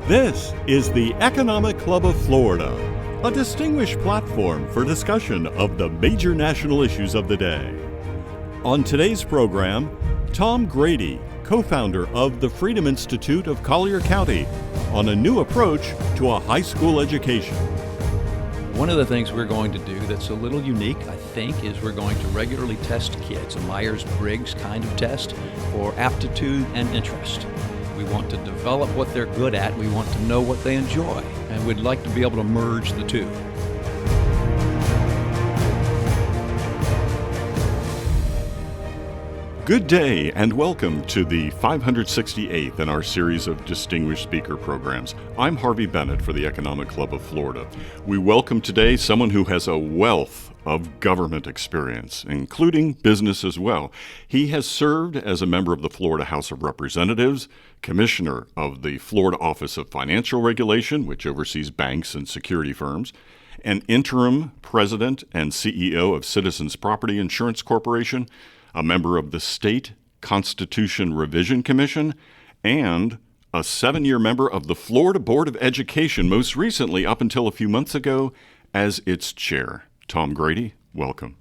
This is the Economic Club of Florida, a distinguished platform for discussion of the major national issues of the day. On today's program, Tom Grady, co-founder of the Freedom Institute of Collier County, on a new approach to a high school education. One of the things we're going to do that's a little unique, I think, is we're going to regularly test kids, a Myers-Briggs kind of test for aptitude and interest. We want to develop what they're good at, we want to know what they enjoy, and we'd like to be able to merge the two. Good day and welcome to the 568th in our series of distinguished speaker programs. I'm Harvey Bennett for the Economic Club of Florida. We welcome today someone who has a wealth of government experience, including business as well. He has served as a member of the Florida House of Representatives, commissioner of the Florida Office of Financial Regulation, which oversees banks and security firms, an interim president and CEO of Citizens Property Insurance Corporation, a member of the State Constitution Revision Commission, and a 7-year member of the Florida Board of Education, most recently, up until a few months ago, as its chair. Tom Grady, welcome.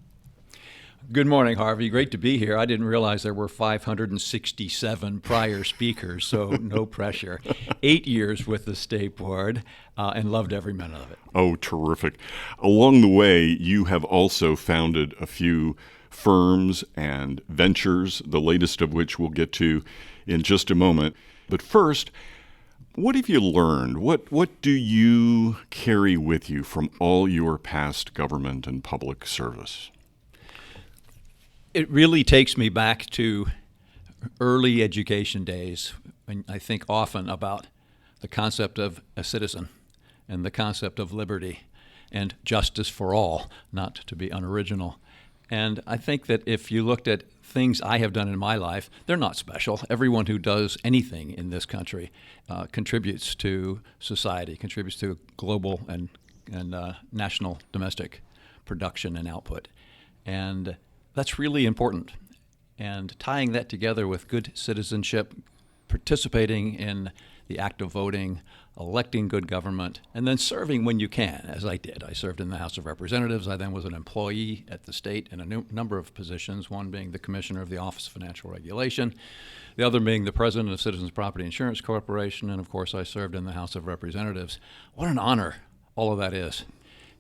Good morning, Harvey. Great to be here. I didn't realize there were 567 prior speakers, so no pressure. 8 years with the State Board, and loved every minute of it. Oh, terrific. Along the way, you have also founded a few firms and ventures, the latest of which we'll get to in just a moment. But first, what have you learned? What do you carry with you from all your past government and public service? It really takes me back to early education days, when I think often about the concept of a citizen and the concept of liberty and justice for all, not to be unoriginal. And I think that if you looked at things I have done in my life, they're not special. Everyone who does anything in this country contributes to society, contributes to global and national domestic production and output. And that's really important. And tying that together with good citizenship, participating in the act of voting, electing good government, and then serving when you can, as I did. I served in the House of Representatives. I then was an employee at the state in a number of positions, one being the commissioner of the Office of Financial Regulation, the other being the president of Citizens Property Insurance Corporation, and of course I served in the House of Representatives. What an honor all of that is.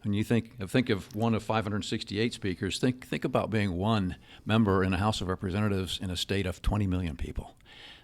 When you think of one of 568 speakers, think about being one member in a House of Representatives in a state of 20 million people.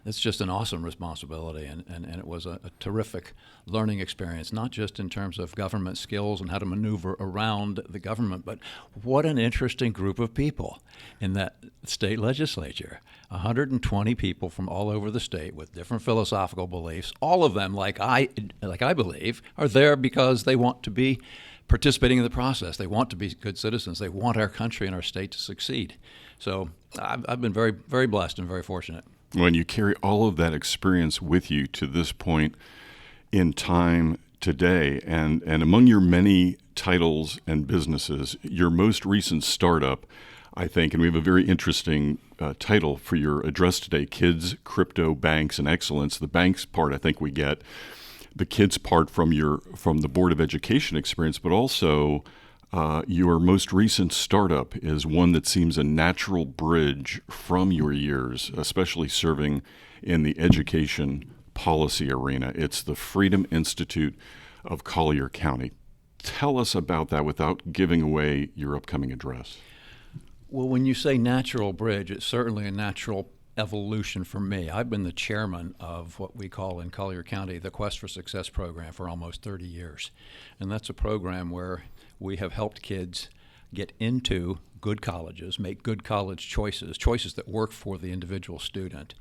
It's just an awesome responsibility, and it was a terrific learning experience, not just in terms of government skills and how to maneuver around the government, but what an interesting group of people in that state legislature. 120 people from all over the state with different philosophical beliefs, all of them, like I believe, are there because they want to be participating in the process. They want to be good citizens. They want our country and our state to succeed. So I've been very, very blessed and very fortunate. When you carry all of that experience with you to this point in time today, and among your many titles and businesses, your most recent startup, I think, and we have a very interesting title for your address today, Kids, Crypto, Banks, and Excellence. The banks part, I think we get. The kids part from the Board of Education experience, but also your most recent startup is one that seems a natural bridge from your years, especially serving in the education policy arena. It's the Freedom Institute of Collier County. Tell us about that without giving away your upcoming address. Well, when you say natural bridge, it's certainly a natural evolution for me. I've been the chairman of what we call in Collier County the Quest for Success program for almost 30 years. And that's a program where we have helped kids get into good colleges, make good college choices that work for the individual student,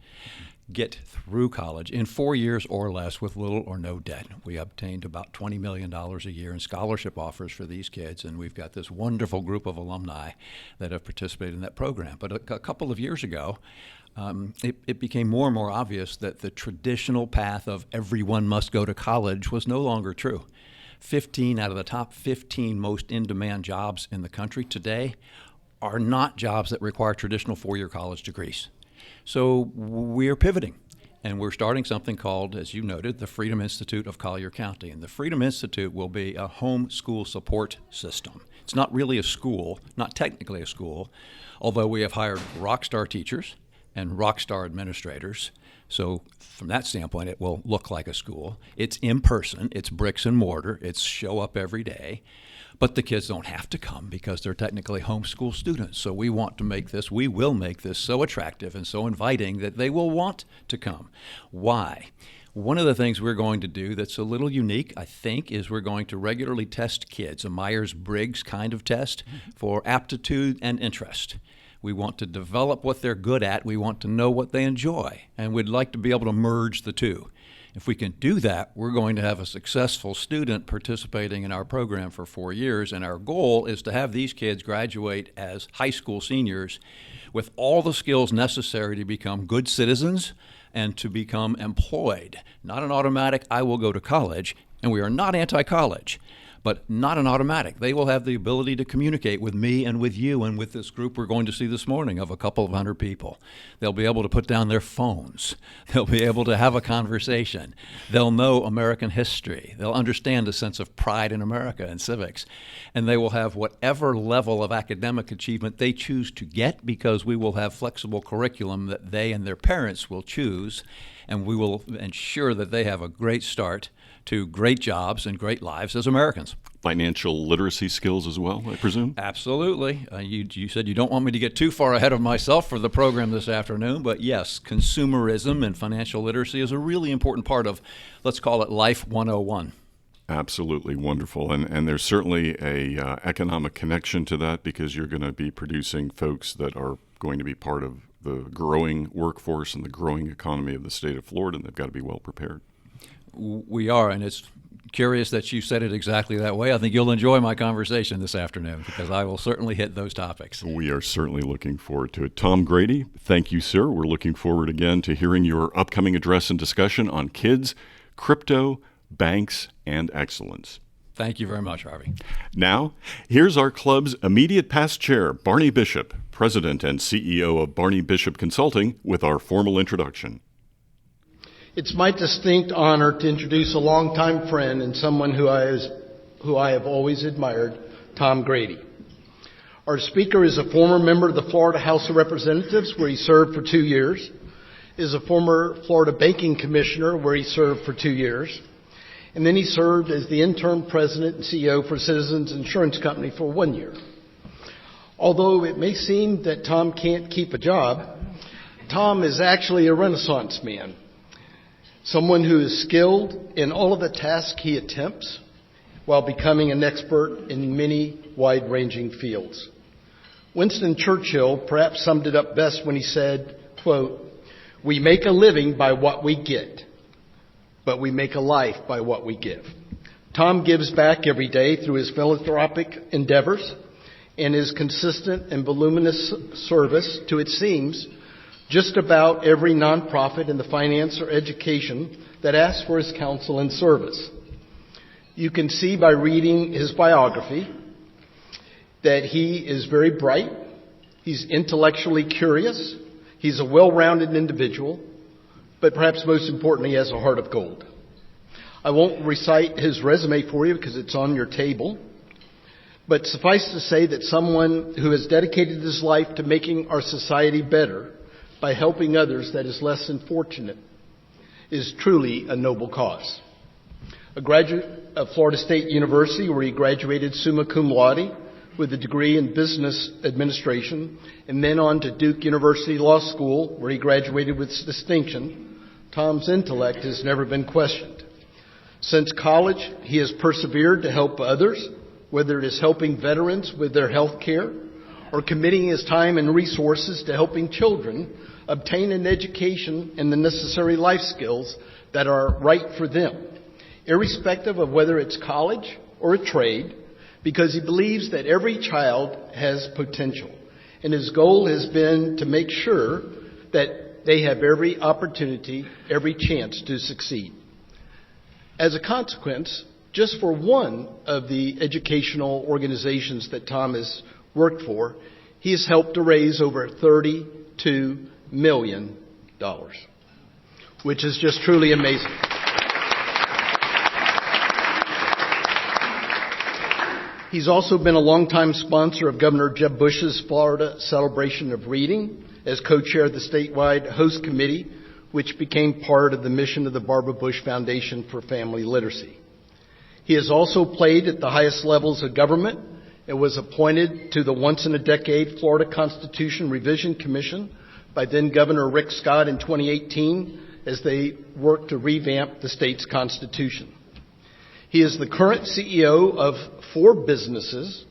get through college in 4 years or less with little or no debt. We obtained about $20 million a year in scholarship offers for these kids, and we've got this wonderful group of alumni that have participated in that program. But a couple of years ago, it became more and more obvious that the traditional path of everyone must go to college was no longer true. 15 out of the top 15 most in-demand jobs in the country today are not jobs that require traditional four-year college degrees. So we're pivoting, And we're starting something called, as you noted, the Freedom Institute of Collier County. And the Freedom Institute will be a home school support system. It's not really a school, not technically a school, although we have hired rock star teachers and rock star administrators. So from that standpoint, it will look like a school. It's in person, it's bricks and mortar, it's show up every day. But the kids don't have to come because they're technically homeschool students. So we will make this so attractive and so inviting that they will want to come. Why? One of the things we're going to do that's a little unique, I think, is we're going to regularly test kids, a Myers-Briggs kind of test for aptitude and interest. We want to develop what they're good at. We want to know what they enjoy. And we'd like to be able to merge the two. If we can do that, we're going to have a successful student participating in our program for 4 years, and our goal is to have these kids graduate as high school seniors with all the skills necessary to become good citizens and to become employed. Not an automatic, I will go to college, and we are not anti-college, but not an automatic. They will have the ability to communicate with me and with you and with this group we're going to see this morning of a couple of hundred people. They'll be able to put down their phones. They'll be able to have a conversation. They'll know American history. They'll understand a sense of pride in America and civics. And they will have whatever level of academic achievement they choose to get, because we will have flexible curriculum that they and their parents will choose, and we will ensure that they have a great start to great jobs and great lives as Americans. Financial literacy skills as well, I presume? Absolutely. You said you don't want me to get too far ahead of myself for the program this afternoon, but yes, consumerism and financial literacy is a really important part of, let's call it Life 101. Absolutely wonderful. And there's certainly a economic connection to that, because you're going to be producing folks that are going to be part of the growing workforce and the growing economy of the state of Florida, and they've got to be well prepared. We are, and it's curious that you said it exactly that way. I think you'll enjoy my conversation this afternoon, because I will certainly hit those topics. We are certainly looking forward to it. Tom Grady, thank you, sir. We're looking forward again to hearing your upcoming address and discussion on kids, crypto, banks, and excellence. Thank you very much, Harvey. Now, here's our club's immediate past chair, Barney Bishop, President and CEO of Barney Bishop Consulting, with our formal introduction. It's my distinct honor to introduce a longtime friend and someone who I have always admired, Tom Grady. Our speaker is a former member of the Florida House of Representatives, where he served for 2 years, is a former Florida Banking Commissioner, where he served for 2 years, and then he served as the interim president and CEO for Citizens Insurance Company for 1 year. Although it may seem that Tom can't keep a job, Tom is actually a Renaissance man. Someone who is skilled in all of the tasks he attempts while becoming an expert in many wide-ranging fields. Winston Churchill perhaps summed it up best when he said, quote, "We make a living by what we get, but we make a life by what we give." Tom gives back every day through his philanthropic endeavors and his consistent and voluminous service to, it seems, just about every nonprofit in the finance or education that asks for his counsel and service. You can see by reading his biography that he is very bright, he's intellectually curious, he's a well-rounded individual, but perhaps most importantly, he has a heart of gold. I won't recite his resume for you because it's on your table, but suffice to say that someone who has dedicated his life to making our society better by helping others that is less than fortunate is truly a noble cause. A graduate of Florida State University, where he graduated summa cum laude with a degree in business administration, and then on to Duke University Law School, where he graduated with distinction, Tom's intellect has never been questioned. Since college, he has persevered to help others, whether it is helping veterans with their health care or committing his time and resources to helping children obtain an education and the necessary life skills that are right for them, irrespective of whether it's college or a trade, because he believes that every child has potential. And his goal has been to make sure that they have every opportunity, every chance to succeed. As a consequence, just for one of the educational organizations that Tom has worked for, he has helped to raise over $32 million. which is just truly amazing. He's also been a longtime sponsor of Governor Jeb Bush's Florida Celebration of Reading as co-chair of the statewide host committee, which became part of the mission of the Barbara Bush Foundation for Family Literacy. He has also played at the highest levels of government and was appointed to the once-in-a-decade Florida Constitution Revision Commission by then-Governor Rick Scott in 2018 as they worked to revamp the state's constitution. He is the current CEO of 4 businesses,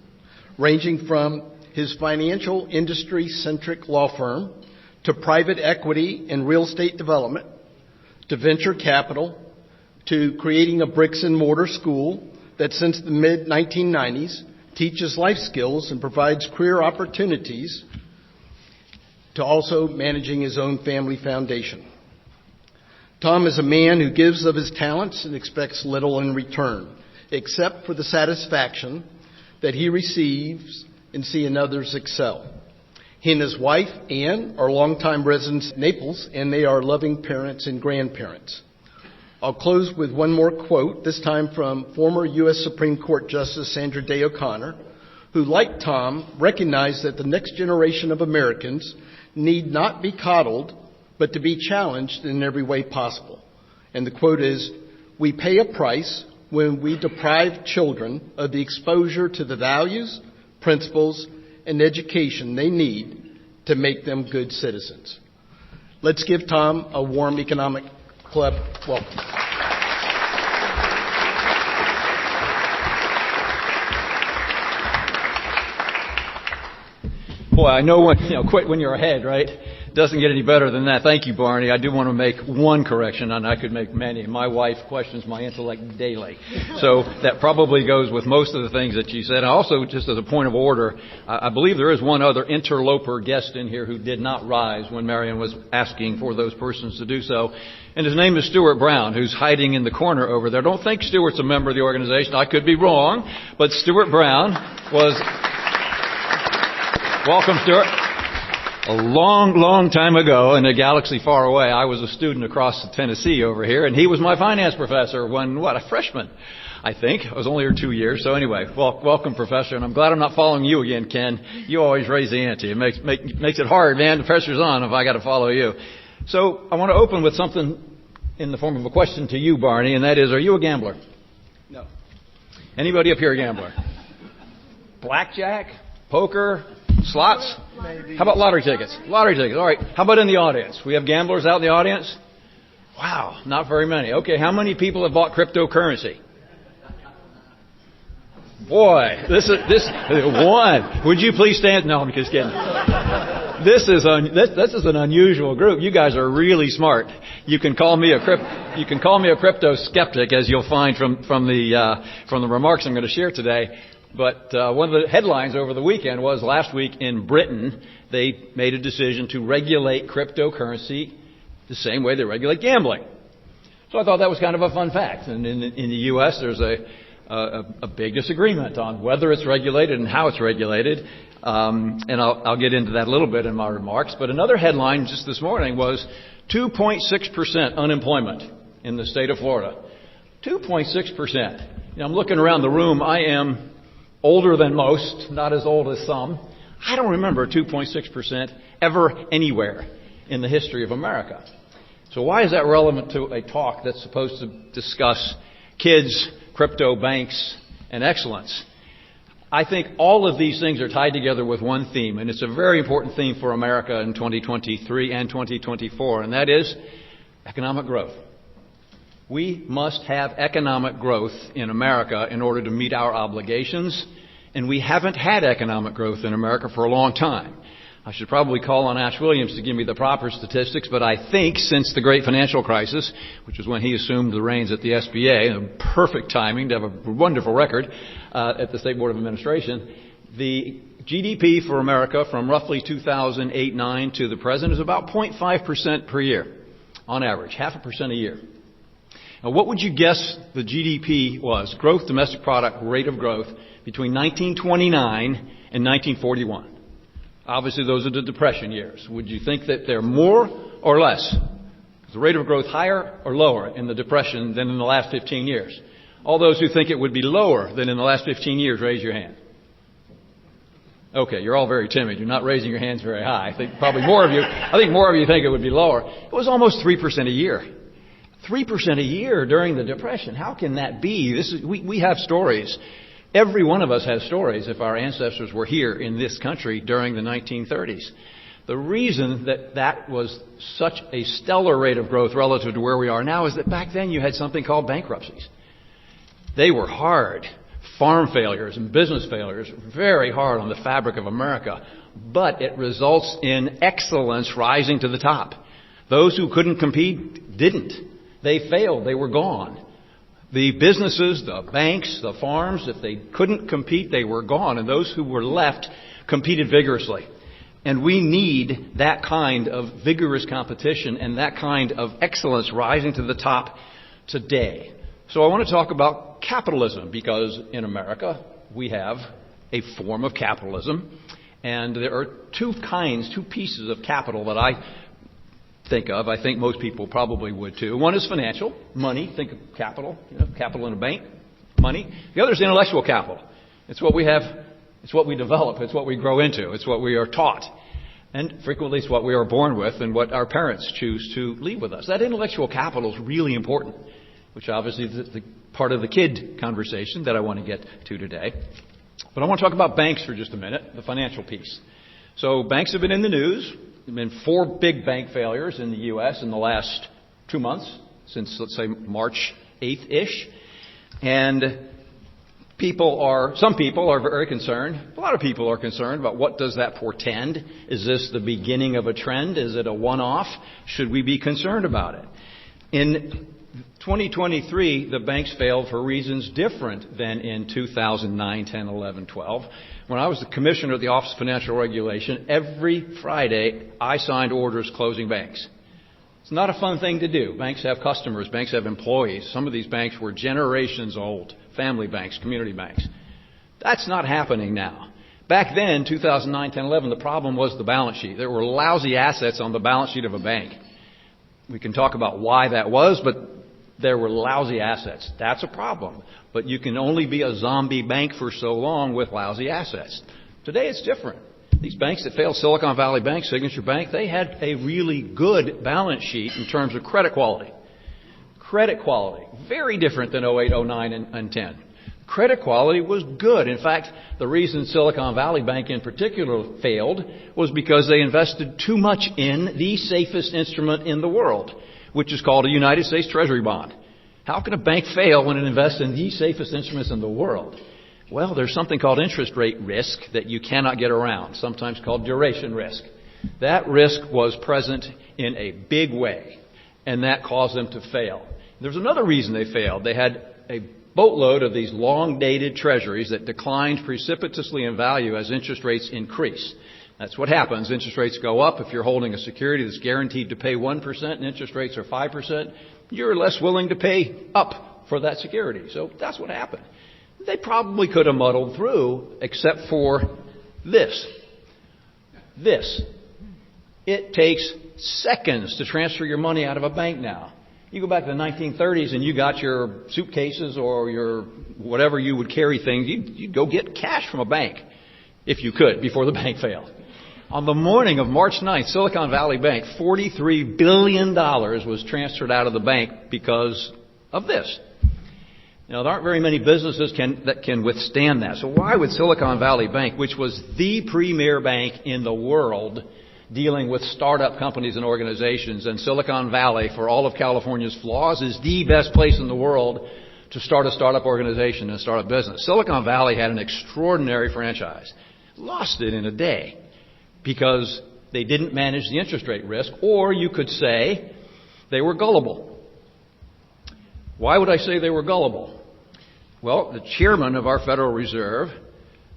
ranging from his financial industry-centric law firm to private equity and real estate development, to venture capital, to creating a bricks-and-mortar school that since the mid-1990s teaches life skills and provides career opportunities, to also managing his own family foundation. Tom is a man who gives of his talents and expects little in return, except for the satisfaction that he receives in seeing others excel. He and his wife, Ann, are longtime residents of Naples, and they are loving parents and grandparents. I'll close with one more quote, this time from former U.S. Supreme Court Justice Sandra Day O'Connor, who, like Tom, recognized that the next generation of Americans need not be coddled, but to be challenged in every way possible. And the quote is, "We pay a price when we deprive children of the exposure to the values, principles, and education they need to make them good citizens." Let's give Tom a warm Economic Club welcome. Boy, I know quit when you're ahead, right? Doesn't get any better than that. Thank you, Barney. I do want to make one correction, and I could make many. My wife questions my intellect daily. So that probably goes with most of the things that you said. Also, just as a point of order, I believe there is one other interloper guest in here who did not rise when Marion was asking for those persons to do so. And his name is Stuart Brown, who's hiding in the corner over there. Don't think Stuart's a member of the organization. I could be wrong, but Stuart Brown was... Welcome, Stuart. A long, long time ago in a galaxy far away, I was a student across Tennessee over here, and he was my finance professor when, a freshman, I think. I was only here 2 years. So anyway, welcome, Professor, and I'm glad I'm not following you again, Ken. You always raise the ante. It makes it hard, man. The pressure's on if I got to follow you. So I want to open with something in the form of a question to you, Barney, and that is, are you a gambler? No. Anybody up here a gambler? Blackjack? Poker? Slots? Maybe. How about lottery tickets? Lottery tickets. All right. How about in the audience? We have gamblers out in the audience? Wow. Not very many. Okay. How many people have bought cryptocurrency? Boy, this one. Would you please stand? No, I'm just kidding. This is an unusual group. You guys are really smart. You can call me a crypto skeptic, as you'll find from the remarks I'm going to share today. But one of the headlines over the weekend was last week in Britain, they made a decision to regulate cryptocurrency the same way they regulate gambling. So I thought that was kind of a fun fact. And in the U.S., there's a big disagreement on whether it's regulated and how it's regulated. And I'll get into that a little bit in my remarks. But another headline just this morning was 2.6% unemployment in the state of Florida. 2.6%. I'm looking around the room. I am older than most, not as old as some. I don't remember 2.6% ever anywhere in the history of America. So why is that relevant to a talk that's supposed to discuss kids, crypto, banks, and excellence? I think all of these things are tied together with one theme, and it's a very important theme for America in 2023 and 2024, and that is economic growth. We must have economic growth in America in order to meet our obligations, and we haven't had economic growth in America for a long time. I should probably call on Ash Williams to give me the proper statistics, but I think since the great financial crisis, which was when he assumed the reins at the SBA, perfect timing to have a wonderful record at the State Board of Administration, the GDP for America from roughly 2008-9 to the present is about 0.5% per year on average, 0.5% a year. Now, what would you guess the GDP was, growth, domestic product, rate of growth, between 1929 and 1941? Obviously, those are the Depression years. Would you think that they're more or less? Was the rate of growth higher or lower in the Depression than in the last 15 years? All those who think it would be lower than in the last 15 years, raise your hand. Okay, you're all very timid. You're not raising your hands very high. I think more of you think it would be lower. It was almost 3% a year. 3% a year during the Depression. How can that be? We have stories. Every one of us has stories if our ancestors were here in this country during the 1930s. The reason that was such a stellar rate of growth relative to where we are now is that back then you had something called bankruptcies. They were hard. Farm failures and business failures, very hard on the fabric of America. But it results in excellence rising to the top. Those who couldn't compete didn't. They failed. They were gone. The businesses, the banks, the farms, if they couldn't compete, they were gone. And those who were left competed vigorously. And we need that kind of vigorous competition and that kind of excellence rising to the top today. So I want to talk about capitalism because in America we have a form of capitalism. And there are two pieces of capital that I think of. I think most people probably would too. One is financial, money. Think of capital, capital in a bank, money. The other is intellectual capital. It's what we have, it's what we develop, it's what we grow into, it's what we are taught. And frequently it's what we are born with and what our parents choose to leave with us. That intellectual capital is really important, which obviously is the part of the kid conversation that I want to get to today. But I want to talk about banks for just a minute, the financial piece. So banks have been in the news. There have been 4 big bank failures in the U.S. in the last 2 months, since, let's say, March 8th-ish. And some people are very concerned. A lot of people are concerned about what does that portend. Is this the beginning of a trend? Is it a one-off? Should we be concerned about it? In 2023, the banks failed for reasons different than in 2009, 10, 11, 12. When I was the commissioner of the Office of Financial Regulation, every Friday I signed orders closing banks. It's not a fun thing to do. Banks have customers. Banks have employees. Some of these banks were generations old. Family banks, community banks. That's not happening now. Back then, 2009, 10, 11, the problem was the balance sheet. There were lousy assets on the balance sheet of a bank. We can talk about why that was, but there were lousy assets. That's a problem. But you can only be a zombie bank for so long with lousy assets. Today it's different. These banks that failed, Silicon Valley Bank, Signature Bank, they had a really good balance sheet in terms of credit quality. Credit quality, very different than 08, 09, and 10. Credit quality was good. In fact, the reason Silicon Valley Bank in particular failed was because they invested too much in the safest instrument in the world, which is called a United States Treasury bond. How can a bank fail when it invests in the safest instruments in the world? Well, there's something called interest rate risk that you cannot get around, sometimes called duration risk. That risk was present in a big way, and that caused them to fail. There's another reason they failed. They had a boatload of these long-dated treasuries that declined precipitously in value as interest rates increase. That's what happens. Interest rates go up. If you're holding a security that's guaranteed to pay 1% and interest rates are 5%, you're less willing to pay up for that security. So that's what happened. They probably could have muddled through except for this. It takes seconds to transfer your money out of a bank now. You go back to the 1930s and you got your suitcases or your whatever you would carry things, you'd go get cash from a bank if you could before the bank failed. On the morning of March 9th, Silicon Valley Bank, $43 billion was transferred out of the bank because of this. Now, there aren't very many businesses that can withstand that. So why would Silicon Valley Bank, which was the premier bank in the world dealing with startup companies and organizations, and Silicon Valley, for all of California's flaws, is the best place in the world to start a startup organization and start a business. Silicon Valley had an extraordinary franchise. Lost it in a day because they didn't manage the interest rate risk, or you could say they were gullible. Why would I say they were gullible? Well, the chairman of our Federal Reserve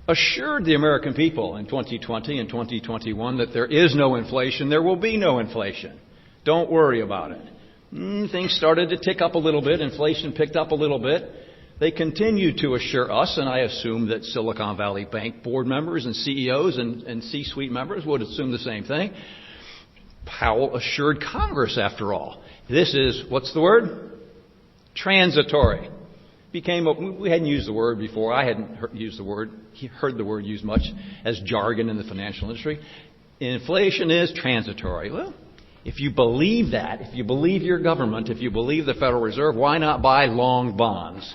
assured the American people in 2020 and 2021 that there is no inflation, there will be no inflation. Don't worry about it. Things started to tick up a little bit. Inflation picked up a little bit. They continued to assure us, and I assume that Silicon Valley Bank board members and CEOs and C-suite members would assume the same thing. Powell assured Congress, after all, this is, what's the word? Transitory. We hadn't used the word before. I hadn't heard the word used much as jargon in the financial industry. Inflation is transitory. Well, if you believe that, if you believe your government, if you believe the Federal Reserve, why not buy long bonds?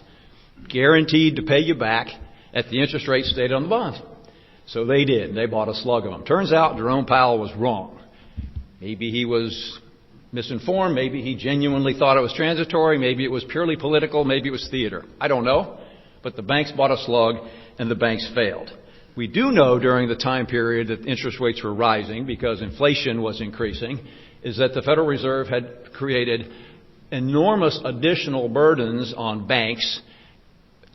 Guaranteed to pay you back at the interest rate stated on the bonds. So they did. They bought a slug of them. Turns out Jerome Powell was wrong. Maybe he was misinformed. Maybe he genuinely thought it was transitory. Maybe it was purely political. Maybe it was theater. I don't know. But the banks bought a slug and the banks failed. We do know during the time period that interest rates were rising because inflation was increasing is that the Federal Reserve had created enormous additional burdens on banks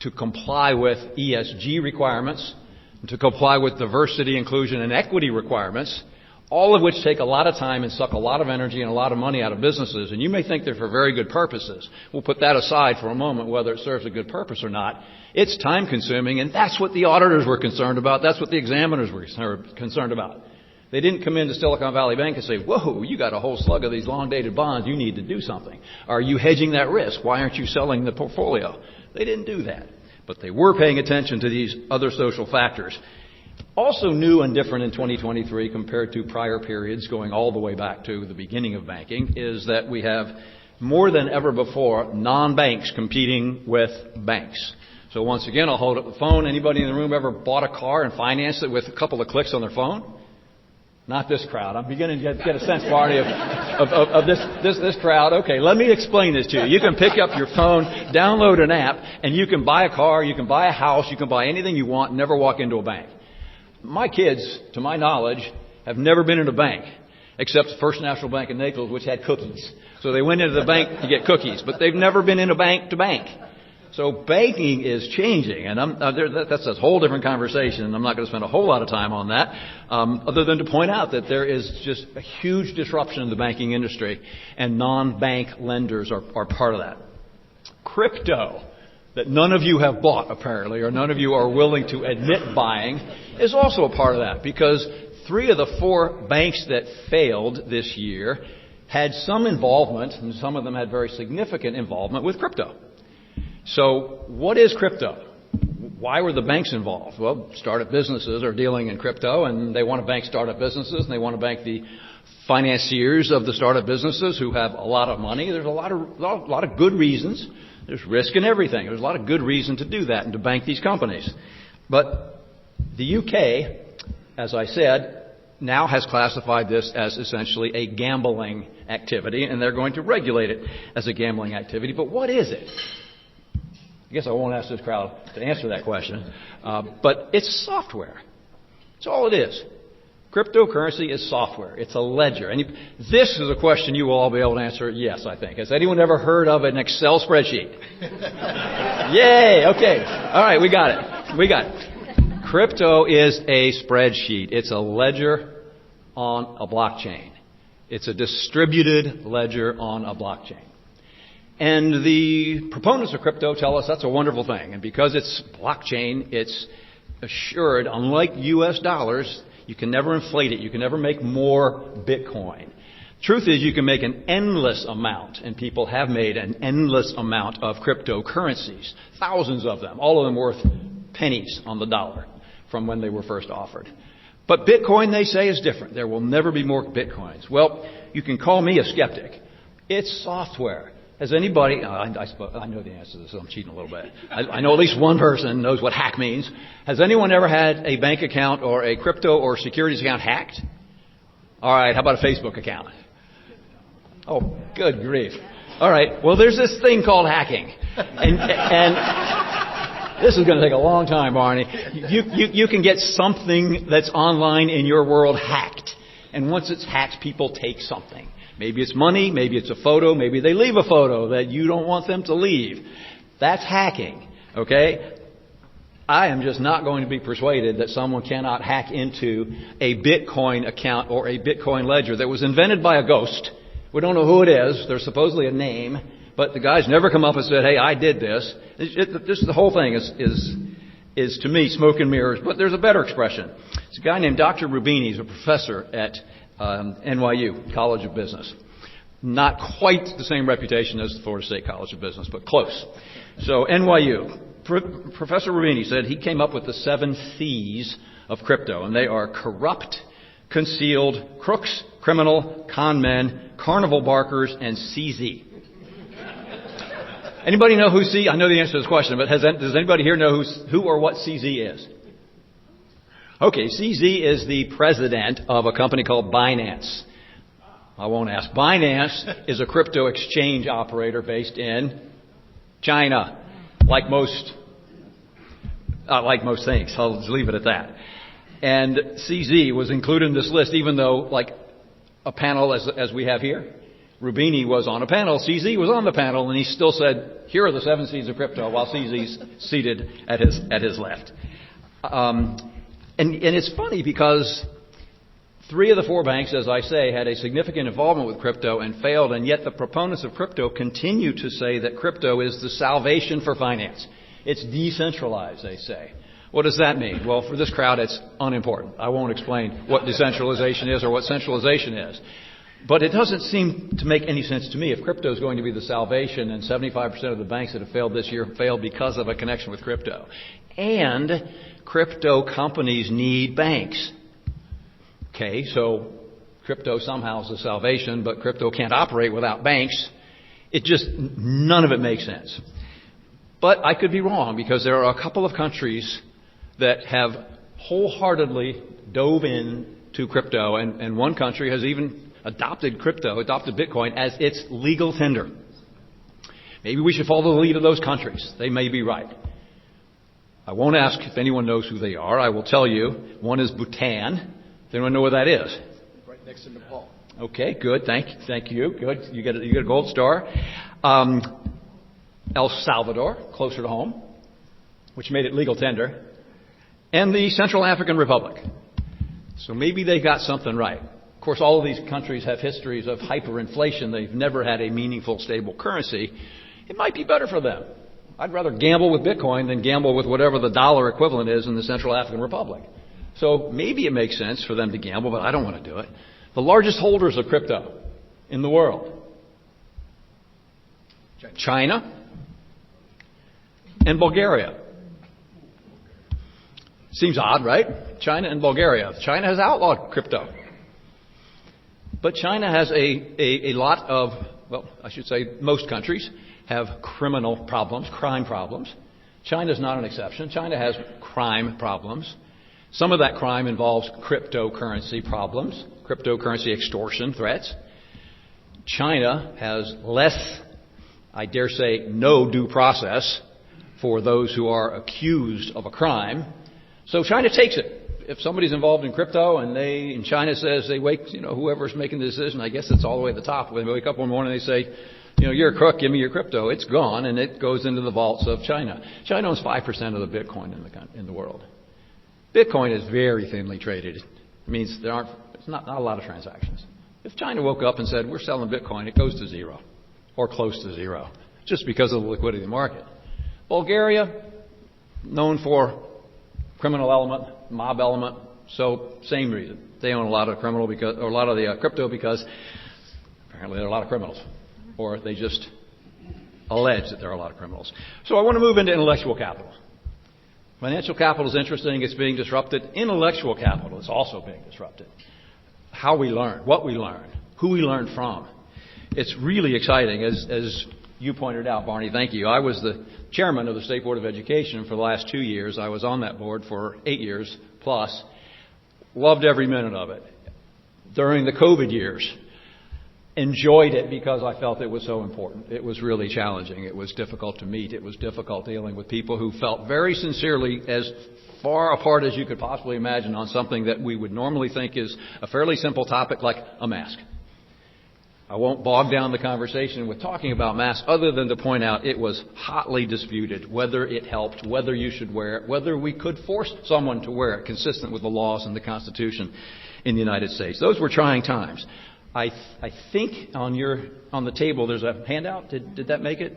to comply with ESG requirements, to comply with diversity, inclusion, and equity requirements, all of which take a lot of time and suck a lot of energy and a lot of money out of businesses. And you may think they're for very good purposes. We'll put that aside for a moment, whether it serves a good purpose or not. It's time-consuming, and that's what the auditors were concerned about. That's what the examiners were concerned about. They didn't come into Silicon Valley Bank and say, whoa, you got a whole slug of these long-dated bonds. You need to do something. Are you hedging that risk? Why aren't you selling the portfolio? They didn't do that. But they were paying attention to these other social factors. Also new and different in 2023 compared to prior periods going all the way back to the beginning of banking is that we have more than ever before non-banks competing with banks. So once again, I'll hold up the phone. Anybody in the room ever bought a car and financed it with a couple of clicks on their phone? Not this crowd. I'm beginning to get a sense, Barney, of this crowd. Okay, let me explain this to you. You can pick up your phone, download an app, and you can buy a car, you can buy a house, you can buy anything you want, never walk into a bank. My kids, to my knowledge, have never been in a bank, except the First National Bank in Naples, which had cookies. So they went into the bank to get cookies, but they've never been in a bank to bank. So banking is changing, and that's a whole different conversation, and I'm not going to spend a whole lot of time on that, other than to point out that there is just a huge disruption in the banking industry, and non-bank lenders are part of that. Crypto, that none of you have bought, apparently, or none of you are willing to admit buying, is also a part of that, because 3 of the 4 banks that failed this year had some involvement, and some of them had very significant involvement with crypto. So what is crypto? Why were the banks involved? Well, startup businesses are dealing in crypto, and they want to bank startup businesses, and they want to bank the financiers of the startup businesses who have a lot of money. There's a lot of good reasons. There's risk in everything. There's a lot of good reason to do that and to bank these companies. But the UK, as I said, now has classified this as essentially a gambling activity, and they're going to regulate it as a gambling activity. But what is it? I guess I won't ask this crowd to answer that question, but it's software. That's all it is. Cryptocurrency is software. It's a ledger. And this is a question you will all be able to answer yes, I think. Has anyone ever heard of an Excel spreadsheet? Yay! Okay. All right, we got it. Crypto is a spreadsheet. It's a ledger on a blockchain. It's a distributed ledger on a blockchain. And the proponents of crypto tell us that's a wonderful thing. And because it's blockchain, it's assured, unlike U.S. dollars, you can never inflate it. You can never make more Bitcoin. Truth is, you can make an endless amount, and people have made an endless amount of cryptocurrencies, thousands of them, all of them worth pennies on the dollar from when they were first offered. But Bitcoin, they say, is different. There will never be more Bitcoins. Well, you can call me a skeptic. It's software. Has anybody, I know the answer to this, so I'm cheating a little bit. I know at least one person knows what hack means. Has anyone ever had a bank account or a crypto or securities account hacked? All right, how about a Facebook account? Oh, good grief. All right, well, there's this thing called hacking. And this is going to take a long time, Barney. You can get something that's online in your world hacked. And once it's hacked, people take something. Maybe it's money, maybe it's a photo, maybe they leave a photo that you don't want them to leave. That's hacking, okay? I am just not going to be persuaded that someone cannot hack into a Bitcoin account or a Bitcoin ledger that was invented by a ghost. We don't know who it is. There's supposedly a name, but the guy's never come up and said, hey, I did this. The whole thing is to me smoke and mirrors, but there's a better expression. It's a guy named Dr. Rubini. He's a professor at NYU, College of Business. Not quite the same reputation as the Florida State College of Business, but close. So NYU, Professor Rubini said he came up with the 7 C's of crypto, and they are corrupt, concealed, crooks, criminal, con men, carnival barkers, and CZ. Anybody know who C? I know the answer to this question, but does anybody here know who or what CZ is? Okay, CZ is the president of a company called Binance. I won't ask. Binance is a crypto exchange operator based in China, like most things. I'll just leave it at that. And CZ was included in this list, even though, like a panel as we have here, Rubini was on a panel, CZ was on the panel, and he still said, "Here are the 7 C's of crypto," while CZ's seated at his left. And it's funny because 3 of the 4 banks, as I say, had a significant involvement with crypto and failed, and yet the proponents of crypto continue to say that crypto is the salvation for finance. It's decentralized, they say. What does that mean? Well, for this crowd, it's unimportant. I won't explain what decentralization is or what centralization is. But it doesn't seem to make any sense to me. If crypto is going to be the salvation and 75% of the banks that have failed this year failed because of a connection with crypto. And crypto companies need banks. Okay, so crypto somehow is the salvation, but crypto can't operate without banks. None of it makes sense. But I could be wrong because there are a couple of countries that have wholeheartedly dove into crypto, and one country has even adopted Bitcoin as its legal tender. Maybe we should follow the lead of those countries. They may be right. I won't ask if anyone knows who they are. I will tell you. One is Bhutan. Does anyone know where that is? Right next to Nepal. Okay, good. Thank you. Good. You get a gold star. El Salvador, closer to home, which made it legal tender, and the Central African Republic. So maybe they got something right. Of course, all of these countries have histories of hyperinflation. They've never had a meaningful, stable currency. It might be better for them. I'd rather gamble with Bitcoin than gamble with whatever the dollar equivalent is in the Central African Republic. So maybe it makes sense for them to gamble, but I don't want to do it. The largest holders of crypto in the world: China and Bulgaria. Seems odd, right? China and Bulgaria. China has outlawed crypto. But China has a lot of, well, I should say most countries have criminal problems, crime problems. China's not an exception. China has crime problems. Some of that crime involves cryptocurrency problems, cryptocurrency extortion threats. China has less, I dare say, no due process for those who are accused of a crime. So China takes it. If somebody's involved in crypto and China says they wake, whoever's making the decision, I guess it's all the way at the top. When they wake up one morning and they say, you're a crook, give me your crypto. It's gone, and it goes into the vaults of China. China owns 5% of the Bitcoin in the world. Bitcoin is very thinly traded. It means it's not a lot of transactions. If China woke up and said, we're selling Bitcoin, it goes to zero or close to zero just because of the liquidity of the market. Bulgaria, known for criminal element, mob element, so same reason. They own a lot of the crypto because apparently there are a lot of criminals, or they just allege that there are a lot of criminals. So I want to move into intellectual capital. Financial capital is interesting. It's being disrupted. Intellectual capital is also being disrupted. How we learn, what we learn, who we learn from. It's really exciting. As you pointed out, Barney, thank you. I was the chairman of the State Board of Education for the last 2 years. I was on that board for 8 years plus. Loved every minute of it. During the COVID years, enjoyed it because I felt it was so important. It was really challenging. It was difficult to meet. It was difficult dealing with people who felt very sincerely, as far apart as you could possibly imagine, on something that we would normally think is a fairly simple topic like a mask. I won't bog down the conversation with talking about masks other than to point out it was hotly disputed whether it helped, whether you should wear it, whether we could force someone to wear it consistent with the laws and the Constitution in the United States. Those were trying times. I think on the table there's a handout. Did that make it?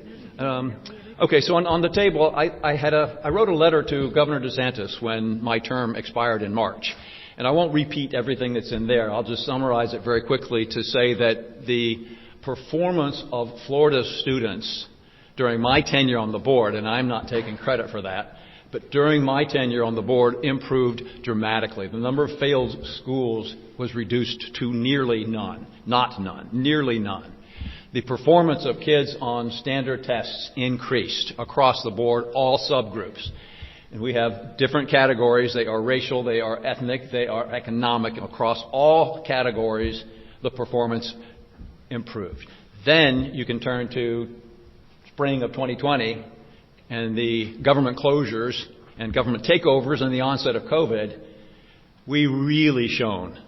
Okay, so on the table I wrote a letter to Governor DeSantis when my term expired in March. And I won't repeat everything that's in there. I'll just summarize it very quickly to say that the performance of Florida students during my tenure on the board, and I'm not taking credit for that, but during my tenure on the board improved dramatically. The number of failed schools was reduced to nearly none. Not none, nearly none. The performance of kids on standard tests increased across the board, all subgroups. And we have different categories. They are racial, they are ethnic, they are economic. Across all categories, the performance improved. Then you can turn to spring of 2020 and the government closures and government takeovers and the onset of COVID. We really shone.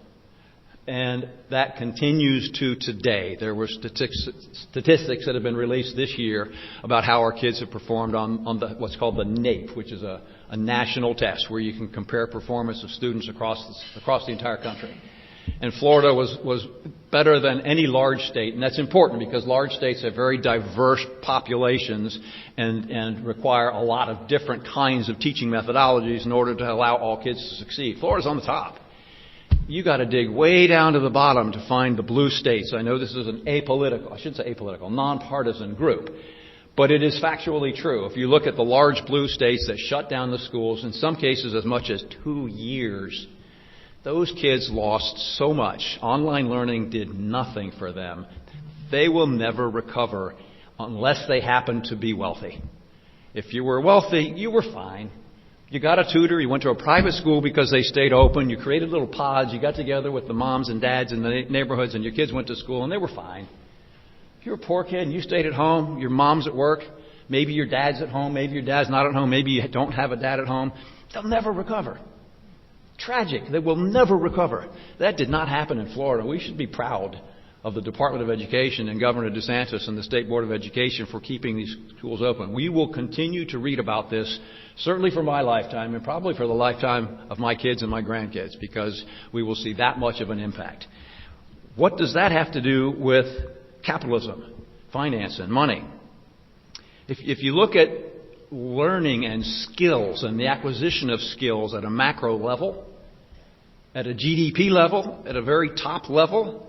And that continues to today. There were statistics that have been released this year about how our kids have performed on what's called the NAEP, which is a national test where you can compare performance of students across the entire country. And Florida was better than any large state, and that's important because large states have very diverse populations and require a lot of different kinds of teaching methodologies in order to allow all kids to succeed. Florida's on the top. You got to dig way down to the bottom to find the blue states. I know this is an nonpartisan group, but it is factually true. If you look at the large blue states that shut down the schools, in some cases as much as 2 years, those kids lost so much. Online learning did nothing for them. They will never recover unless they happen to be wealthy. If you were wealthy, you were fine. You got a tutor, you went to a private school because they stayed open, you created little pods, you got together with the moms and dads in the neighborhoods and your kids went to school and they were fine. If you're a poor kid and you stayed at home, your mom's at work, maybe your dad's at home, maybe your dad's not at home, maybe you don't have a dad at home, they'll never recover. Tragic. They will never recover. That did not happen in Florida. We should be proud of the Department of Education and Governor DeSantis and the State Board of Education for keeping these schools open. We will continue to read about this, certainly for my lifetime and probably for the lifetime of my kids and my grandkids, because we will see that much of an impact. What does that have to do with capitalism, finance, and money? If you look at learning and skills and the acquisition of skills at a macro level, at a GDP level, at a very top level,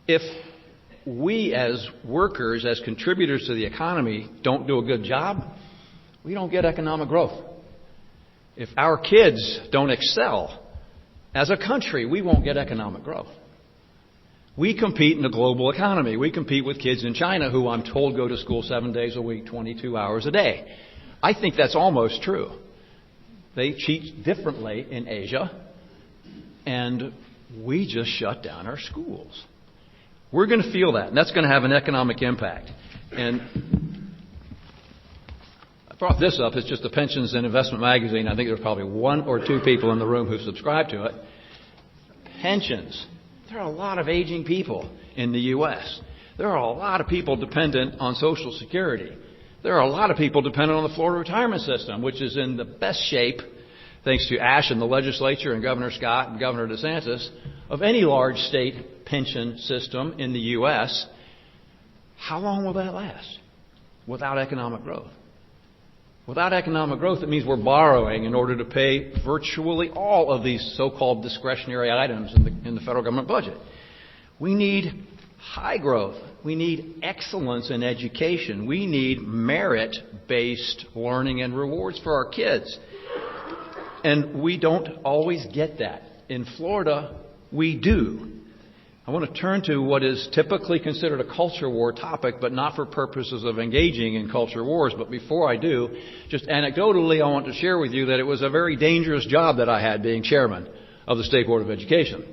if we as workers, as contributors to the economy, don't do a good job, we don't get economic growth. If our kids don't excel, as a country, we won't get economic growth. We compete in a global economy. We compete with kids in China who I'm told go to school 7 days a week, 22 hours a day. I think that's almost true. They teach differently in Asia, and we just shut down our schools. We're going to feel that, and that's going to have an economic impact. And I brought this up. It's just the Pensions and Investment magazine. I think there's probably 1 or 2 people in the room who subscribe to it. Pensions. There are a lot of aging people in the U.S. There are a lot of people dependent on Social Security. There are a lot of people dependent on the Florida retirement system, which is in the best shape, thanks to Ash and the legislature and Governor Scott and Governor DeSantis, of any large state pension system in the U.S. How long will that last without economic growth? Without economic growth, it means we're borrowing in order to pay virtually all of these so-called discretionary items in the federal government budget. We need high growth. We need excellence in education. We need merit-based learning and rewards for our kids. And we don't always get that. In Florida, we do. I want to turn to what is typically considered a culture war topic, but not for purposes of engaging in culture wars. But before I do, just anecdotally, I want to share with you that it was a very dangerous job that I had being chairman of the State Board of Education.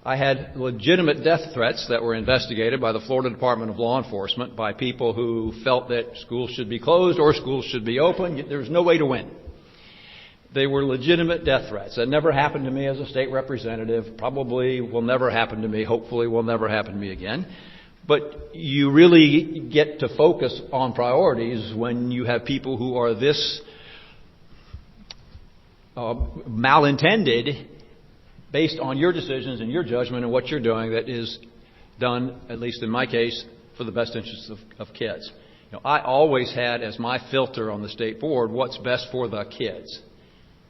I had legitimate death threats that were investigated by the Florida Department of Law Enforcement by people who felt that schools should be closed or schools should be open. There was no way to win. They were legitimate death threats. That never happened to me as a state representative. Probably will never happen to me. Hopefully will never happen to me again. But you really get to focus on priorities when you have people who are this malintended based on your decisions and your judgment and what you're doing that is done, at least in my case, for the best interests of kids. You know, I always had as my filter on the state board what's best for the kids.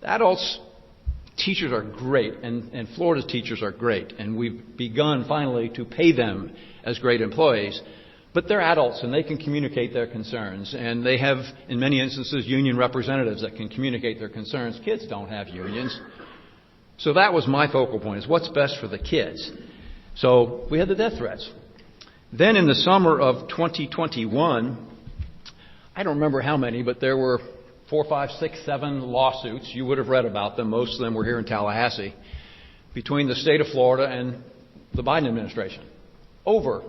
Adults teachers are great, and Florida's teachers are great, and we've begun finally to pay them as great employees. But they're adults, and they can communicate their concerns, and they have, in many instances, union representatives that can communicate their concerns. Kids don't have unions. So that was my focal point, is what's best for the kids. So we had the death threats. Then in the summer of 2021, I don't remember how many, but there were 4, 5, 6, 7 lawsuits. You would have read about them. Most of them were here in Tallahassee, between the state of Florida and the Biden administration over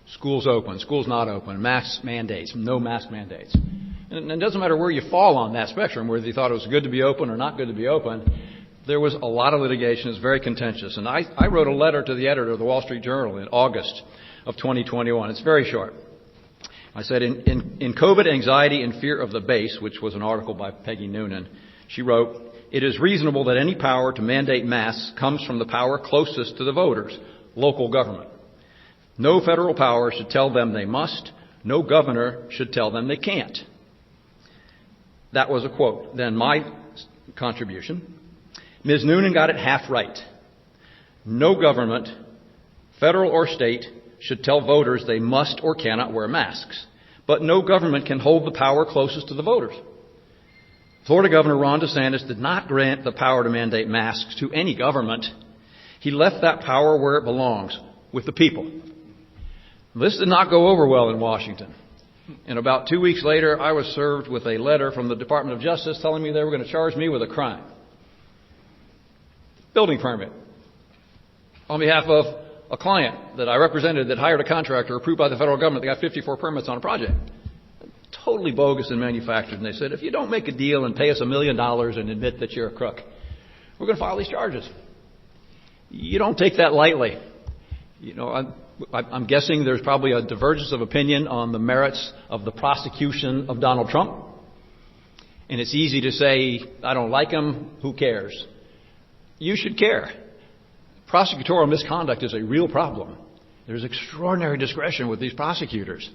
schools open, schools not open, mask mandates, no mask mandates. And it doesn't matter where you fall on that spectrum, whether you thought it was good to be open or not good to be open. There was a lot of litigation. It was very contentious. And I wrote a letter to the editor of the Wall Street Journal in August of 2021. It's very short. I said, in COVID anxiety and fear of the base, which was an article by Peggy Noonan, she wrote, "It is reasonable that any power to mandate masks comes from the power closest to the voters, local government. No federal power should tell them they must. No governor should tell them they can't." That was a quote. Then my contribution. Ms. Noonan got it half right. No government, federal or state, should tell voters they must or cannot wear masks. But no government can hold the power closest to the voters. Florida Governor Ron DeSantis did not grant the power to mandate masks to any government. He left that power where it belongs, with the people. This did not go over well in Washington. And about 2 weeks later, I was served with a letter from the Department of Justice telling me they were going to charge me with a crime. Building permit. On behalf of a client that I represented that hired a contractor approved by the federal government. They got 54 permits on a project. Totally bogus and manufactured. And they said, if you don't make a deal and pay us $1 million and admit that you're a crook, we're going to file these charges. You don't take that lightly. You know, I'm guessing there's probably a divergence of opinion on the merits of the prosecution of Donald Trump. And it's easy to say, I don't like him, who cares? You should care. Prosecutorial misconduct is a real problem. There's extraordinary discretion with these prosecutors.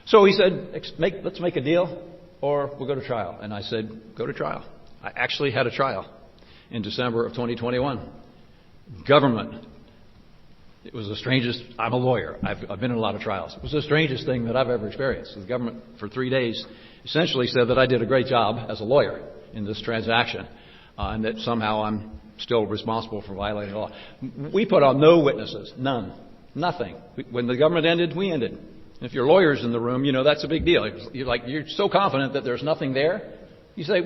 So he said, let's make a deal or we'll go to trial. And I said, go to trial. I actually had a trial in December of 2021. Government. It was the strangest. I'm a lawyer. I've been in a lot of trials. It was the strangest thing that I've ever experienced. The government for 3 days essentially said that I did a great job as a lawyer in this transaction and that somehow I'm still responsible for violating the law. We put on no witnesses. None. Nothing. When the government ended, we ended. And if your lawyer's in the room, you know that's a big deal. You're so confident that there's nothing there, you say,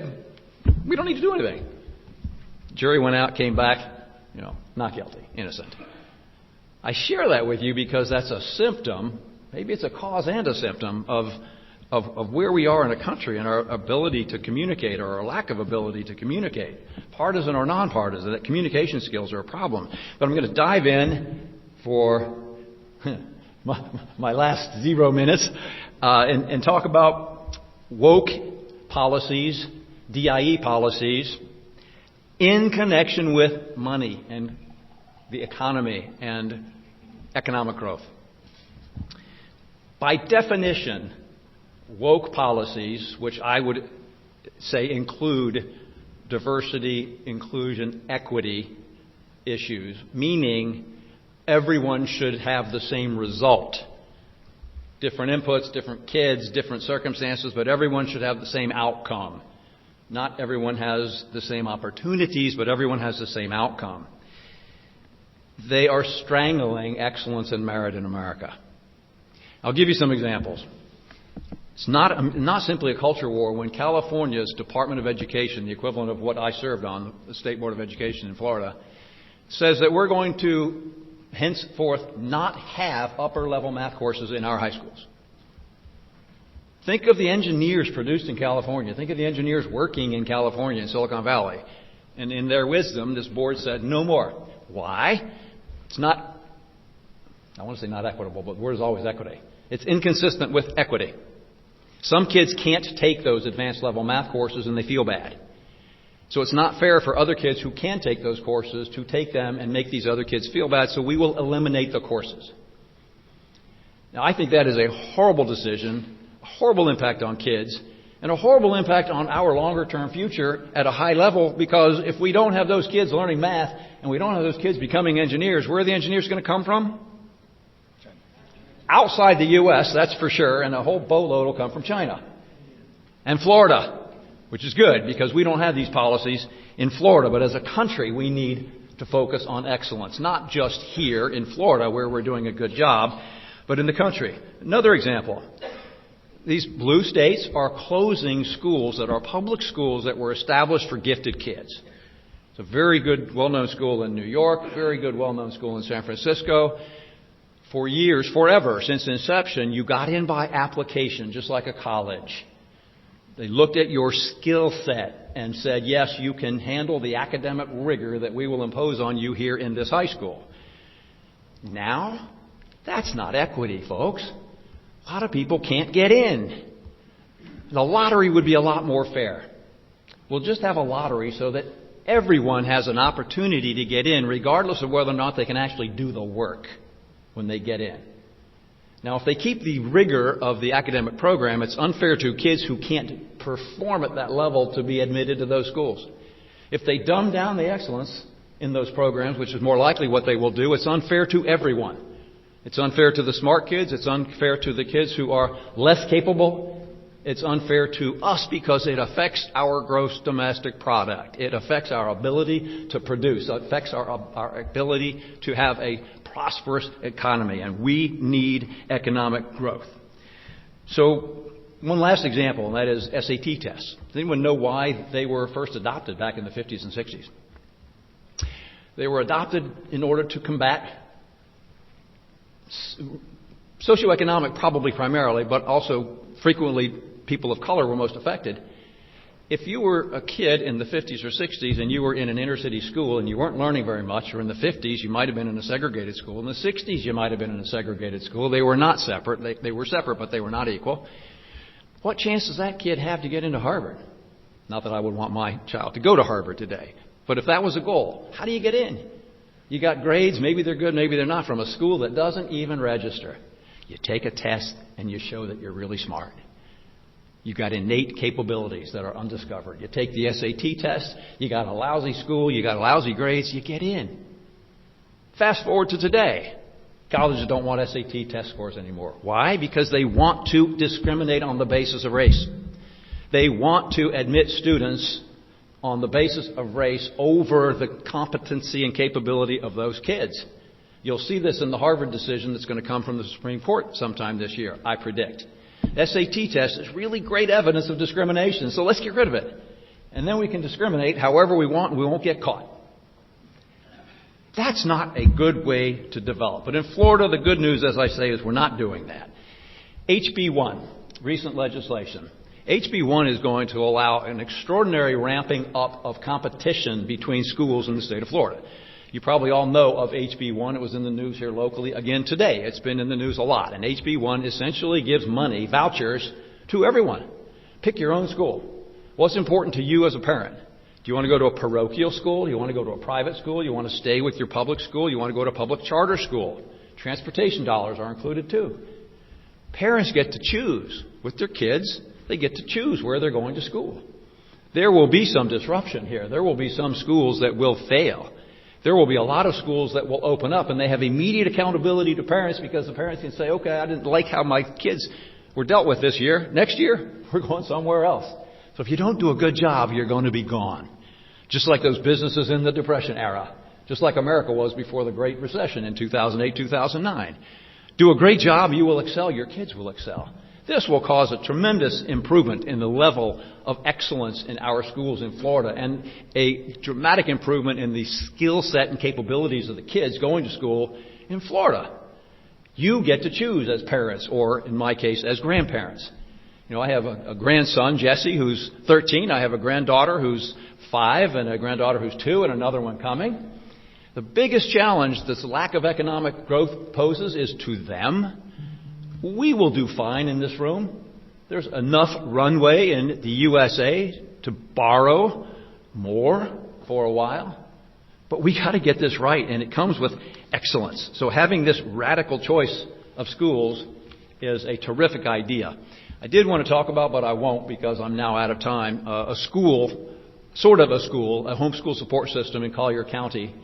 we don't need to do anything. Jury went out, came back, not guilty, innocent. I share that with you because that's a symptom, maybe it's a cause and a symptom of where we are in a country and our ability to communicate or our lack of ability to communicate, partisan or nonpartisan, that communication skills are a problem. But I'm going to dive in for my last 0 minutes and talk about woke policies, DIE policies, in connection with money and the economy and economic growth. By definition, woke policies, which I would say include diversity, inclusion, equity issues, meaning everyone should have the same result. Different inputs, different kids, different circumstances, but everyone should have the same outcome. Not everyone has the same opportunities, but everyone has the same outcome. They are strangling excellence and merit in America. I'll give you some examples. It's not simply a culture war when California's Department of Education, the equivalent of what I served on, the State Board of Education in Florida, says that we're going to henceforth not have upper-level math courses in our high schools. Think of the engineers produced in California. Think of the engineers working in California, in Silicon Valley. And in their wisdom, this board said, no more. Why? It's not, I want to say not equitable, but the word is always equity. It's inconsistent with equity. Some kids can't take those advanced level math courses and they feel bad. So it's not fair for other kids who can take those courses to take them and make these other kids feel bad, so we will eliminate the courses. Now, I think that is a horrible decision, a horrible impact on kids, and a horrible impact on our longer-term future at a high level, because if we don't have those kids learning math and we don't have those kids becoming engineers, where are the engineers going to come from? Outside the U.S., that's for sure, and a whole boatload will come from China and Florida, which is good because we don't have these policies in Florida. But as a country, we need to focus on excellence, not just here in Florida where we're doing a good job, but in the country. Another example. These blue states are closing schools that are public schools that were established for gifted kids. It's a very good, well-known school in New York, very good, well-known school in San Francisco. For years, forever, since inception, you got in by application, just like a college. They looked at your skill set and said, yes, you can handle the academic rigor that we will impose on you here in this high school. Now, that's not equity, folks. A lot of people can't get in. The lottery would be a lot more fair. We'll just have a lottery so that everyone has an opportunity to get in, regardless of whether or not they can actually do the work when they get in. Now, if they keep the rigor of the academic program, it's unfair to kids who can't perform at that level to be admitted to those schools. If they dumb down the excellence in those programs, which is more likely what they will do, it's unfair to everyone. It's unfair to the smart kids. It's unfair to the kids who are less capable. It's unfair to us because it affects our gross domestic product. It affects our ability to produce. It affects our ability to have a prosperous economy. And we need economic growth. So one last example, and that is SAT tests. Does anyone know why they were first adopted back in the 50s and 60s? They were adopted in order to combat socioeconomic, probably primarily, but also frequently people of color were most affected. If you were a kid in the 50s or 60s and you were in an inner city school and you weren't learning very much, or in the 50s you might have been in a segregated school, in the 60s you might have been in a segregated school, they were not separate. They were separate, but they were not equal. What chance does that kid have to get into Harvard? Not that I would want my child to go to Harvard today, but if that was a goal, how do you get in? You got grades, maybe they're good, maybe they're not, from a school that doesn't even register. You take a test and you show that you're really smart. You got innate capabilities that are undiscovered. You take the SAT test, you got a lousy school, you got lousy grades, you get in. Fast forward to today. Colleges don't want SAT test scores anymore. Why? Because they want to discriminate on the basis of race. They want to admit students on the basis of race over the competency and capability of those kids. You'll see this in the Harvard decision that's going to come from the Supreme Court sometime this year, I predict. SAT test is really great evidence of discrimination, so let's get rid of it. And then we can discriminate however we want and we won't get caught. That's not a good way to develop. But in Florida, the good news, as I say, is we're not doing that. HB1, recent legislation. HB1 is going to allow an extraordinary ramping up of competition between schools in the state of Florida. You probably all know of HB1. It was in the news here locally again today. It's been in the news a lot. And HB1 essentially gives money, vouchers, to everyone. Pick your own school. What's important to you as a parent? Do you want to go to a parochial school? Do you want to go to a private school? You want to stay with your public school? You want to go to a public charter school? Transportation dollars are included too. Parents get to choose with their kids. They get to choose where they're going to school. There will be some disruption here. There will be some schools that will fail. There will be a lot of schools that will open up, and they have immediate accountability to parents because the parents can say, okay, I didn't like how my kids were dealt with this year. Next year, we're going somewhere else. So if you don't do a good job, you're going to be gone. Just like those businesses in the Depression era. Just like America was before the Great Recession in 2008, 2009. Do a great job, you will excel. Your kids will excel. This will cause a tremendous improvement in the level of excellence in our schools in Florida and a dramatic improvement in the skill set and capabilities of the kids going to school in Florida. You get to choose as parents, or in my case, as grandparents. You know, I have a grandson, Jesse, who's 13. I have a granddaughter who's 5 and a granddaughter who's 2 and another one coming. The biggest challenge this lack of economic growth poses is to them. We will do fine in this room. There's enough runway in the USA to borrow more for a while. But we got to get this right, and it comes with excellence. So having this radical choice of schools is a terrific idea. I did want to talk about, but I won't because I'm now out of time, a school, sort of a school, a homeschool support system in Collier County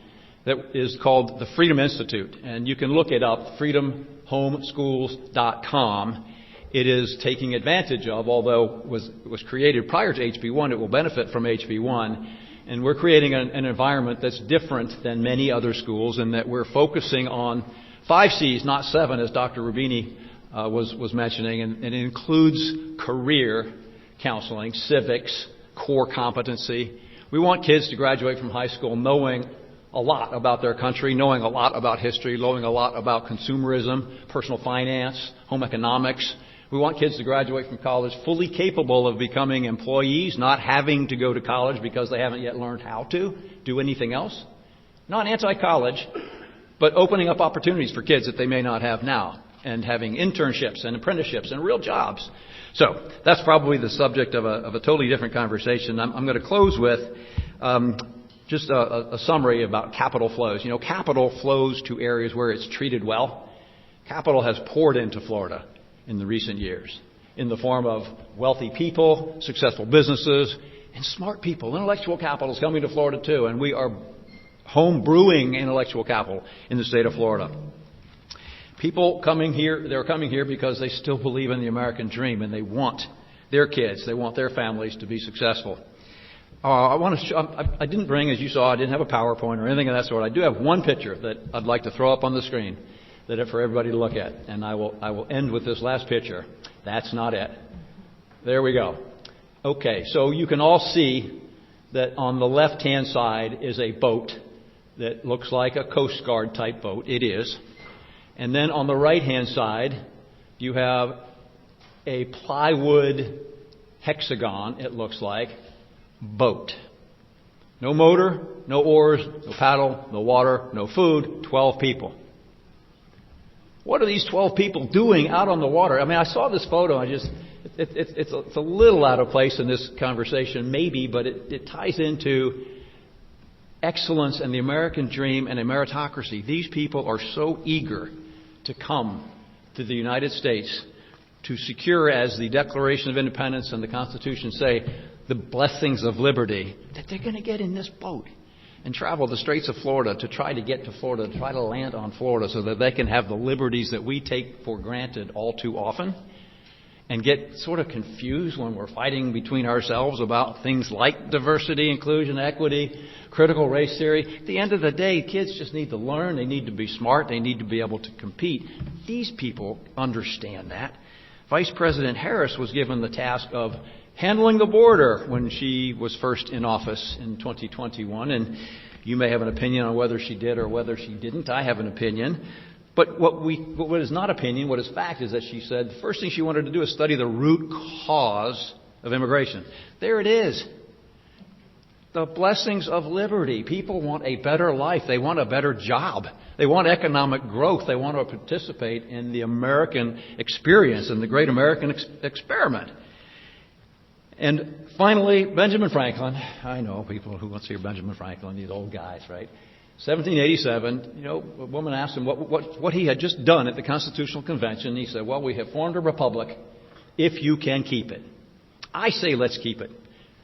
that is called the Freedom Institute. And you can look it up, freedomhomeschools.com. It is taking advantage of, although it was created prior to HB1, it will benefit from HB1. And we're creating an environment that's different than many other schools in that we're focusing on 5 C's, not 7, as Dr. Rubini was mentioning, and it includes career counseling, civics, core competency. We want kids to graduate from high school knowing a lot about their country, knowing a lot about history, knowing a lot about consumerism, personal finance, home economics. We want kids to graduate from college fully capable of becoming employees, not having to go to college because they haven't yet learned how to do anything else. Not anti-college, but opening up opportunities for kids that they may not have now, and having internships and apprenticeships and real jobs. So that's probably the subject of a totally different conversation. I'm going to close with just a summary about capital flows. You know, capital flows to areas where it's treated well. Capital has poured into Florida in the recent years in the form of wealthy people, successful businesses, and smart people. Intellectual capital is coming to Florida too, and we are home brewing intellectual capital in the state of Florida. People coming here, they're coming here because they still believe in the American dream, and they want their kids, they want their families to be successful. I didn't bring, as you saw, I didn't have a PowerPoint or anything of that sort. I do have one picture that I'd like to throw up on the screen for everybody to look at, and I will end with this last picture. That's not it. There we go. Okay, so you can all see that on the left-hand side is a boat that looks like a Coast Guard type boat. It is. And then on the right-hand side, you have a plywood hexagon, it looks like, boat. No motor, no oars, no paddle, no water, no food, 12 people. What are these 12 people doing out on the water? I mean, I saw this photo, it's a little out of place in this conversation, maybe, but it ties into excellence and the American dream and a meritocracy. These people are so eager to come to the United States to secure, as the Declaration of Independence and the Constitution say, the blessings of liberty, that they're going to get in this boat and travel the Straits of Florida to try to get to Florida, to try to land on Florida so that they can have the liberties that we take for granted all too often, and get sort of confused when we're fighting between ourselves about things like diversity, inclusion, equity, critical race theory. At the end of the day, kids just need to learn. They need to be smart. They need to be able to compete. These people understand that. Vice President Harris was given the task of handling the border when she was first in office in 2021. And you may have an opinion on whether she did or whether she didn't. I have an opinion. But what is not opinion, what is fact, is that she said the first thing she wanted to do is study the root cause of immigration. There it is. The blessings of liberty. People want a better life. They want a better job. They want economic growth. They want to participate in the American experience and the great American experiment. And finally, Benjamin Franklin. I know people who want to hear Benjamin Franklin, these old guys, right? 1787, a woman asked him what he had just done at the Constitutional Convention. He said, well, we have formed a republic if you can keep it. I say let's keep it.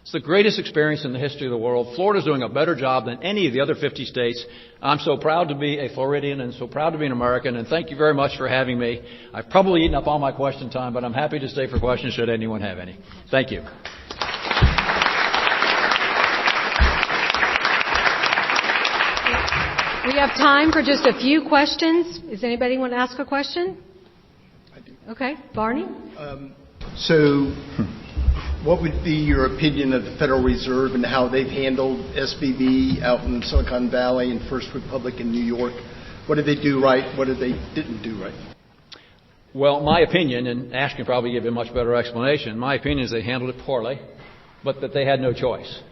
It's the greatest experience in the history of the world. Florida's doing a better job than any of the other 50 states. I'm so proud to be a Floridian and so proud to be an American, and thank you very much for having me. I've probably eaten up all my question time, but I'm happy to stay for questions should anyone have any. Thank you. We have time for just a few questions. Does anybody want to ask a question? I do. Okay, Barney? What would be your opinion of the Federal Reserve and how they've handled SVB out in Silicon Valley and First Republic in New York? What did they do right? What did they didn't do right? Well, my opinion, and Ash can probably give you a much better explanation, my opinion is they handled it poorly, but that they had no choice.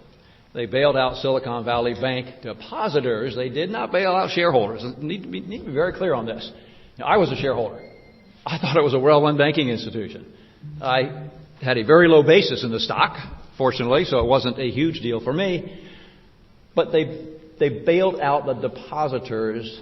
They bailed out Silicon Valley Bank depositors. They did not bail out shareholders. Need to be very clear on this. Now, I was a shareholder. I thought it was a well-run banking institution. I had a very low basis in the stock, fortunately, so it wasn't a huge deal for me. But they bailed out the depositors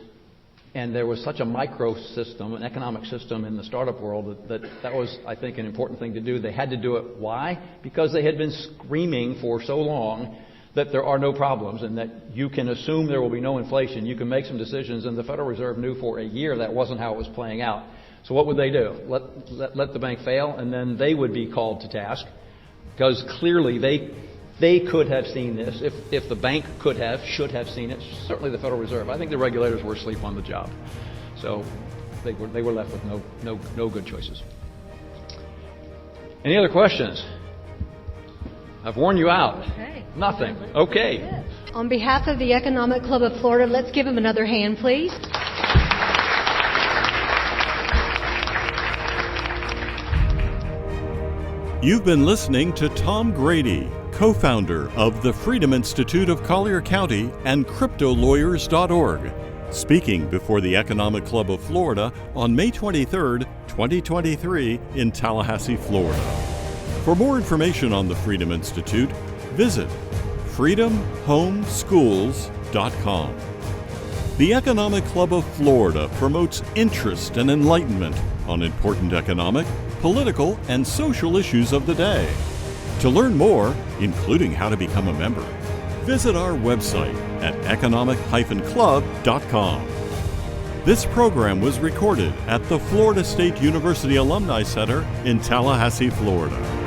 And there was such a micro system, an economic system in the startup world that was, I think, an important thing to do. They had to do it. Why? Because they had been screaming for so long that there are no problems and that you can assume there will be no inflation. You can make some decisions, and the Federal Reserve knew for a year that wasn't how it was playing out. So what would they do? Let the bank fail, and then they would be called to task, because clearly they could have seen this. If the bank should have seen it, certainly the Federal Reserve. I think the regulators were asleep on the job. So they were left with no good choices. Any other questions? I've worn you out. Okay. Nothing. Okay. On behalf of the Economic Club of Florida, let's give him another hand, please. You've been listening to Tom Grady, co-founder of the Freedom Institute of Collier County and CryptoLawyers.org, speaking before the Economic Club of Florida on May 23, 2023 in Tallahassee, Florida. For more information on the Freedom Institute, visit freedomhomeschools.com. The Economic Club of Florida promotes interest and enlightenment on important economic, political, and social issues of the day. To learn more, including how to become a member, visit our website at economic-club.com. This program was recorded at the Florida State University Alumni Center in Tallahassee, Florida.